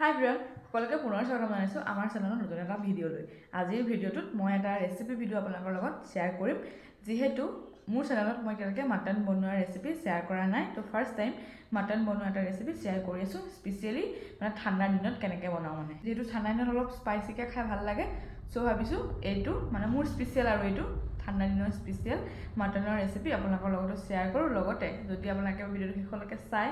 হাই friend, সকলোকে পুনৰ স্বাগতম জনাইছোঁ আমাৰ চেনেলত নতুন এটা ভিডিঅ' লৈ। আজিৰ ভিডিঅ'টোত মই এটা ৰেচিপি ভিডিঅ' আপোনালোকৰ লগত শ্বেয়াৰ কৰিম। যিহেতু মোৰ চেনেলত মই এতিয়ালৈকে মাটন বনোৱাৰ ৰেচিপি শ্বেয়াৰ কৰা নাই, তো ফাৰ্ষ্ট টাইম মাটন বনোৱা এটা ৰেচিপি শ্বেয়াৰ কৰি আছোঁ। স্পেচিয়েলি মানে ঠাণ্ডাৰ দিনত কেনেকৈ বনাওঁ, মানে যিহেতু ঠাণ্ডা দিনত অলপ স্পাইচিকৈ খাই ভাল লাগে, চ' ভাবিছোঁ এইটো মানে মোৰ স্পেচিয়েল আৰু এইটো ঠাণ্ডা দিনৰ স্পেচিয়েল মাটনৰ ৰেচিপি আপোনালোকৰ লগতো শ্বেয়াৰ কৰোঁ। লগতে যদি আপোনালোকে ভিডিঅ'টো শেষলৈকে চাই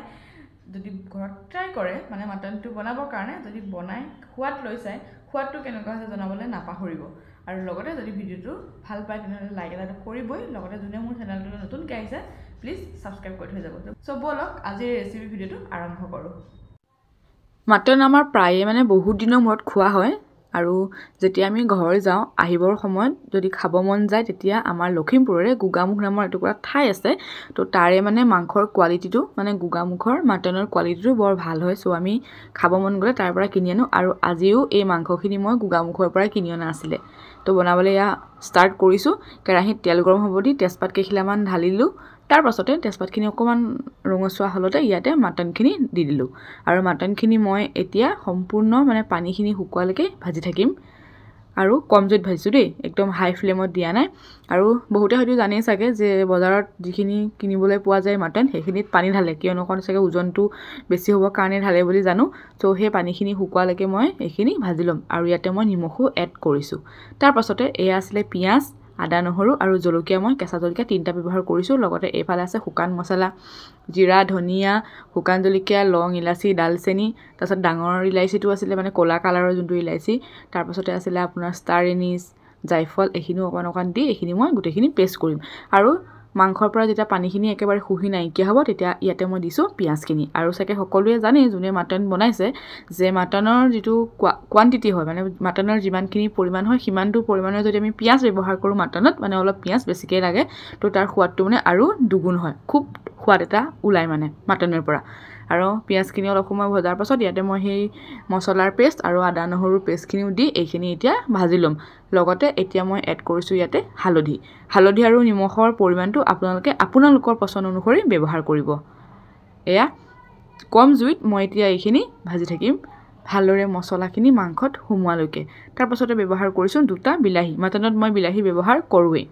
যদি ঘৰত ট্ৰাই কৰে মানে মাটনটো বনাবৰ কাৰণে, যদি বনাই সোৱাদ লৈ চাই সোৱাদটো কেনেকুৱা হৈছে জনাবলৈ নাপাহৰিব। আৰু লগতে যদি ভিডিঅ'টো ভাল পায় তেনেহ'লে লাইক এটাটো কৰিবই। লগতে যোনে মোৰ চেনেলটোলৈ নতুনকৈ আহিছে প্লিজ ছাবস্ক্ৰাইব কৰি থৈ যাব। চ' ব'লক আজিৰ ৰেচিপি ভিডিঅ'টো আৰম্ভ কৰোঁ। মাটন আমাৰ প্ৰায়ে মানে বহুত দিনৰ মূৰত খোৱা হয়, আৰু যেতিয়া আমি ঘৰ যাওঁ আহিবৰ সময়ত যদি খাব মন যায় তেতিয়া আমাৰ লখিমপুৰৰে গোগামুখ নামৰ এটুকুৰা ঠাই আছে, তো তাৰে মানে মাংসৰ কোৱালিটিটো মানে গোগামুখৰ মাটনৰ কোৱালিটিটো বৰ ভাল হয়। চ' আমি খাব মন গ'লে তাৰ পৰা কিনি আনো, আৰু আজিও এই মাংসখিনি মই গোগামুখৰ পৰাই কিনি অনা আছিলে। তো বনাবলৈ এয়া ষ্টাৰ্ট কৰিছোঁ। কেৰাহীত তেল গৰম হ'ব দি তেজপাত কেইখিলামান ঢালিলোঁ। তাৰ পাছতে তেজপাতখিনি অকণমান ৰঙচুৱা হ'লতে ইয়াতে মাটনখিনি দি দিলোঁ, আৰু মাটনখিনি মই এতিয়া সম্পূৰ্ণ মানে পানীখিনি শুকোৱালৈকে ভাজি থাকিম। আৰু কম জুইত ভাজিছোঁ দেই, একদম হাই ফ্লেমত দিয়া নাই। আৰু বহুতে হয়তো জানেই চাগে যে বজাৰত যিখিনি কিনিবলৈ পোৱা যায় মাটন সেইখিনিত পানী ঢালে, কিয়নো অকণ চাগে ওজনটো বেছি হ'বৰ কাৰণে ঢালে বুলি জানো। চ' সেই পানীখিনি শুকোৱালৈকে মই এইখিনি ভাজি ল'ম, আৰু ইয়াতে মই নিমখো এড কৰিছোঁ। তাৰ পাছতে এয়া আছিলে পিঁয়াজ, আদা নহৰু আৰু জলকীয়া। মই কেঁচা জলকীয়া 3টা ব্যৱহাৰ কৰিছোঁ। লগতে এইফালে আছে শুকান মছলা, জিৰা, ধনিয়া, শুকান জলকীয়া, লং, ইলাচি, ডালচেনি, তাৰপিছত ডাঙৰ ইলাচিটো আছিলে মানে ক'লা কালাৰৰ যোনটো ইলাচি। তাৰপাছতে আছিলে আপোনাৰ ষ্টাৰ এনিছ, জাইফল, এইখিনিও অকণমান অকণমান দি এইখিনি মই গোটেইখিনি পেষ্ট কৰিম। আৰু মাংসৰ পৰা যেতিয়া পানীখিনি একেবাৰে শুহি নাইকিয়া হ'ব তেতিয়া ইয়াতে মই দিছোঁ পিঁয়াজখিনি। আৰু চাগে সকলোৱে জানেই যোনে মাটন বনাইছে যে মাটনৰ যিটো কোৱান্টিটি হয়, মানে মাটনৰ যিমানখিনি পৰিমাণ হয় সিমানটো পৰিমাণৰ যদি আমি পিঁয়াজ ব্যৱহাৰ কৰোঁ মাটনত, মানে অলপ পিঁয়াজ বেছিকৈ লাগে, তো তাৰ সোৱাদটো মানে আৰু দুগুণ হয়, খুব সোৱাদ এটা ওলায় মানে মাটনৰ পৰা। আৰু পিঁয়াজখিনি অলপ সময় ভজাৰ পাছত ইয়াতে মই সেই মছলাৰ পেষ্ট আৰু আদা নহৰুৰ পেষ্টখিনিও দি এইখিনি এতিয়া ভাজি ল'ম। লগতে এতিয়া মই এড কৰিছোঁ ইয়াতে হালধি আৰু নিমখৰ পৰিমাণটো আপোনালোকৰ পচন্দ অনুসৰি ব্যৱহাৰ কৰিব। এয়া কম জুইত মই এতিয়া এইখিনি ভাজি থাকিম ভালদৰে মছলাখিনি মাংসত সোমোৱালৈকে। তাৰপাছতে ব্যৱহাৰ কৰিছোঁ 2টা বিলাহী। মাটনত মই বিলাহী ব্যৱহাৰ কৰোঁৱেই।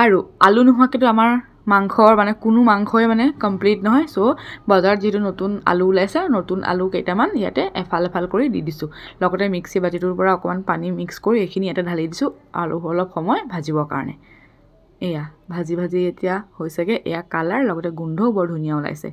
আৰু আলু নোহোৱাকৈতো আমাৰ মাংসৰ মানে কোনো মাংসই মানে কমপ্লিট নহয়। চ' বজাৰত যিটো নতুন আলু ওলাইছে, নতুন আলু কেইটামান ইয়াতে এফাল কৰি দি দিছোঁ। লগতে মিক্সি বাতিটোৰ পৰা অকণমান পানী মিক্স কৰি এইখিনি ইয়াতে ঢালি দিছোঁ আলু অলপ সময় ভাজিবৰ কাৰণে। এয়া ভাজি এতিয়া হৈছেগৈ। এয়া কালাৰ লগতে গোন্ধও বৰ ধুনীয়া ওলাইছে।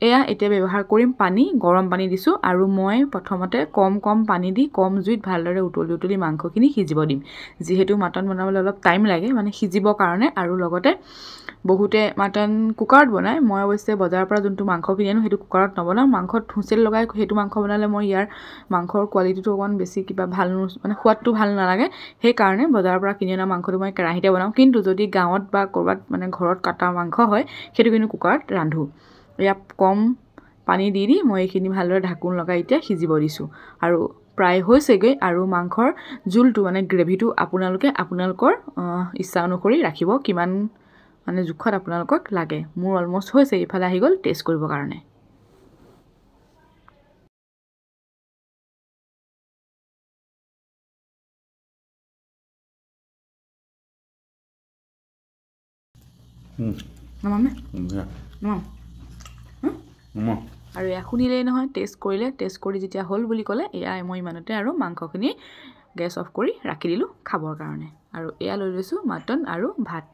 এয়া এতিয়া ব্যৱহাৰ কৰিম পানী, গৰম পানী দিছোঁ। আৰু মই প্ৰথমতে কম পানী দি কম জুইত ভালদৰে উতলি মাংসখিনি সিজিব দিম। যিহেতু মাটন বনাবলৈ অলপ টাইম লাগে মানে সিজিবৰ কাৰণে। আৰু লগতে বহুতে মাটন কুকাৰত বনায়, মই অৱশ্যে বজাৰৰ পৰা যোনটো মাংস কিনি আনো সেইটো কুকাৰত নবনাওঁ। মাংসত হুইচেল লগাই সেইটো মাংস বনালে মই ইয়াৰ মাংসৰ কোৱালিটিটো অকণমান বেছি কিবা ভাল মানে সোৱাদটো ভাল নালাগে। সেইকাৰণে বজাৰৰ পৰা কিনি অনা মাংসটো মই কেৰাহীতে বনাওঁ। কিন্তু যদি গাঁৱত বা ক'ৰবাত মানে ঘৰত কটা মাংস হয় সেইটো কিন্তু কুকাৰত ৰান্ধোঁ। এয়া কম পানী দি মই এইখিনি ভালদৰে ঢাকোন লগাই এতিয়া সিজিব দিছোঁ। আৰু প্ৰায় হৈছেগৈ। আৰু মাংসৰ জোলটো মানে গ্ৰেভিটো আপোনালোকৰ ইচ্ছা অনুসৰি ৰাখিব, কিমান মানে জোখত আপোনালোকক লাগে। মোৰ অলমষ্ট হৈছে, ইফালে আহি গ'ল টেষ্ট কৰিবৰ কাৰণে। আৰু এয়া শুনিলেই নহয়, টেষ্ট কৰি যেতিয়া হ'ল বুলি ক'লে এয়া মই ইমানতে আৰু মাংসখিনি গেছ অফ কৰি ৰাখি দিলোঁ খাবৰ কাৰণে। আৰু এয়া লৈ লৈছোঁ মাটন আৰু ভাত।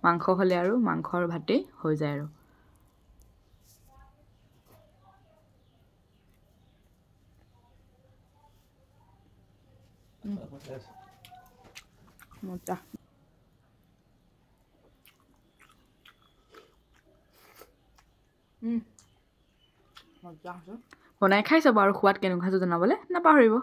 মাংস হ'লে আৰু মাংসৰ ভাতেই হৈ যায় আৰু। মজা বনাই খাই চাব, আৰু সোৱাদ কেনেকুৱা হৈছে জনাবলৈ নাপাহৰিব।